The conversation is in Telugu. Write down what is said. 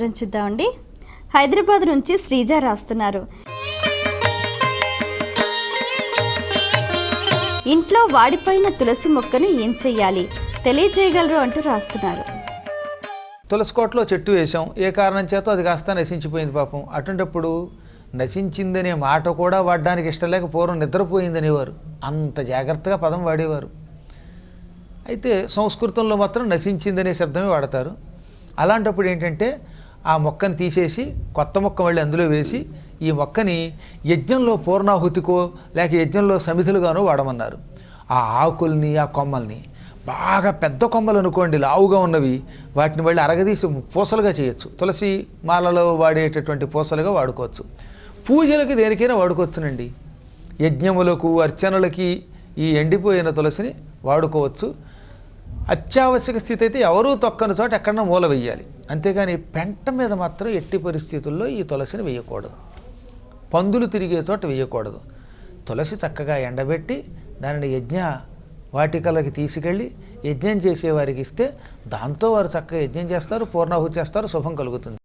చూద్దామండి. హైదరాబాద్ నుంచి శ్రీజ రాస్తున్నారు. ఇంట్లో వాడిపోయిన తులసి మొక్కను ఏం చెయ్యాలి తెలియజేయగలరు అంటూ రాస్తున్నారు. తులసి కోటలో చెట్టు వేసాం, ఏ కారణం చేతో అది కాస్త నశించిపోయింది పాపం. అటువంటిప్పుడు నశించిందనే మాట కూడా వాడడానికి ఇష్టం లేక పూర్వం నిద్రపోయిందనేవారు. అంత జాగ్రత్తగా పదం వాడేవారు. అయితే సంస్కృతంలో మాత్రం నశించిందనే శబ్దమే వాడతారు. అలాంటప్పుడు ఏంటంటే ఆ మొక్కని తీసేసి కొత్త మొక్క మళ్ళీ అందులో వేసి ఈ మొక్కని యజ్ఞంలో పూర్ణాహుతికో లేక యజ్ఞంలో సమిధులుగానో వాడమన్నారు. ఆ ఆకుల్ని ఆ కొమ్మల్ని బాగా పెద్ద కొమ్మలు అనుకోండి, లావుగా ఉన్నవి, వాటిని మళ్ళీ అరగదీసి పూసలుగా చేయొచ్చు. తులసి మాలలో వాడేటటువంటి పూసలుగా వాడుకోవచ్చు. పూజలకి దేనికైనా వాడుకోవచ్చునండి. యజ్ఞములకు అర్చనలకి ఈ ఎండిపోయిన తులసిని వాడుకోవచ్చు. అత్యావశ్యక స్థితి అయితే ఎవరూ తొక్కని చోట ఎక్కడన్నా మూల వేయాలి. అంతేగాని పెంట మీద మాత్రం ఎట్టి పరిస్థితుల్లో ఈ తులసిని వేయకూడదు. పందులు తిరిగే చోట వేయకూడదు. తులసి చక్కగా ఎండబెట్టి దానిని యజ్ఞ వాటికలకి తీసుకెళ్ళి యజ్ఞం చేసేవారికి ఇస్తే దాంతో వారు చక్కగా యజ్ఞం చేస్తారు, పూర్ణాహుతి చేస్తారు, శుభం కలుగుతుంది.